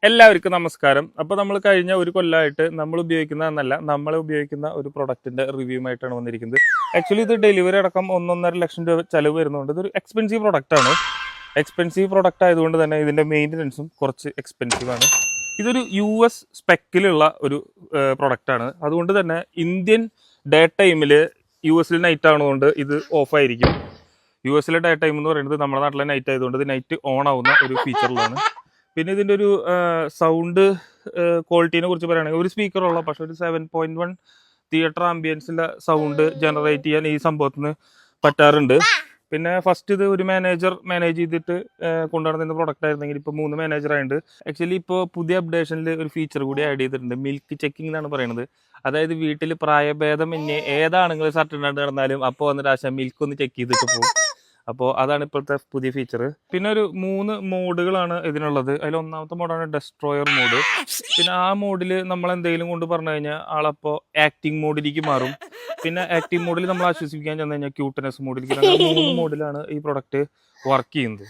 എല്ലാവർക്കും നമസ്കാരം. അപ്പോൾ നമ്മൾ കഴിഞ്ഞ ഒരു കൊല്ലമായിട്ട് നമ്മൾ ഉപയോഗിക്കുന്ന ഒരു പ്രൊഡക്റ്റിന്റെ റിവ്യൂ ആയിട്ടാണ് വന്നിരിക്കുന്നത്. ആക്ച്വലി ഇത് ഡെലിവറി അടക്കം 1.5 ലക്ഷം രൂപ ചിലവ് വരുന്നുണ്ട്. ഇതൊരു എക്സ്പെൻസീവ് പ്രൊഡക്റ്റ് ആണ്. എക്സ്പെൻസീവ് പ്രൊഡക്റ്റ് ആയതുകൊണ്ട് തന്നെ ഇതിന്റെ മെയിൻ്റനൻസും കുറച്ച് എക്സ്പെൻസീവ് ആണ്. ഇതൊരു US സ്പെക്കിലുള്ള ഒരു പ്രൊഡക്റ്റ് ആണ്. അതുകൊണ്ട് തന്നെ ഇന്ത്യൻ ഡേ ടൈമിൽ US നൈറ്റ് ആണതുകൊണ്ട് ഇത് ഓഫായിരിക്കും. US ഡേ ടൈം എന്ന് പറയുന്നത് നമ്മുടെ നാട്ടിലെ നൈറ്റ് ആയതുകൊണ്ട് ഇത് നൈറ്റ് ഓൺ ആവുന്ന ഒരു ഫീച്ചറിലാണ്. പിന്നെ ഇതിൻ്റെ ഒരു സൗണ്ട് ക്വാളിറ്റീനെ കുറിച്ച് പറയുകയാണെങ്കിൽ ഒരു സ്പീക്കറുള്ള പക്ഷെ ഒരു 7.1 തിയേറ്റർ ആംബിയൻസിൻ്റെ സൗണ്ട് ജനറേറ്റ് ചെയ്യാൻ ഈ സംഭവത്തിന് പറ്റാറുണ്ട്. പിന്നെ ഫസ്റ്റ് ഇത് ഒരു മാനേജ് ചെയ്തിട്ട് കൊണ്ടുനടന്ന പ്രൊഡക്റ്റ് ആയിരുന്നെങ്കിൽ ഇപ്പോൾ 3 മാനേജറായിട്ടുണ്ട്. ആക്ച്വലി ഇപ്പോൾ പുതിയ അപ്ഡേഷനിൽ ഒരു ഫീച്ചർ കൂടി ആഡ് ചെയ്തിട്ടുണ്ട്. മിൽക്ക് ചെക്കിംഗ് എന്നാണ് പറയുന്നത്. അതായത് വീട്ടിൽ പ്രായഭേദം എന്നെ ഏതാണെങ്കിലും സർട്ടിനായിട്ട് നടന്നാലും അപ്പോൾ വന്നിട്ട് ആശാ മിൽക്ക് ഒന്ന് ചെക്ക് ചെയ്തിട്ട് പോകും. അപ്പോൾ അതാണ് ഇപ്പോഴത്തെ പുതിയ ഫീച്ചർ. പിന്നെ ഒരു 3 മോഡുകളാണ് ഇതിനുള്ളത്. അതിൽ ഒന്നാമത്തെ മോഡാണ് ഡെസ്ട്രോയർ മോഡ്. പിന്നെ ആ മോഡിൽ നമ്മൾ എന്തെങ്കിലും കൊണ്ട് പറഞ്ഞു കഴിഞ്ഞാൽ ആളപ്പോൾ ആക്ടിങ് മോഡിലേക്ക് മാറും. പിന്നെ ആക്ടിങ് മോഡിൽ നമ്മൾ ആശ്വസിപ്പിക്കാൻ ചെന്ന് കഴിഞ്ഞാൽ ക്യൂട്ട്നെസ് മോഡിലേക്ക്. 3 മോഡിലാണ് ഈ പ്രൊഡക്റ്റ് വർക്ക് ചെയ്യുന്നത്.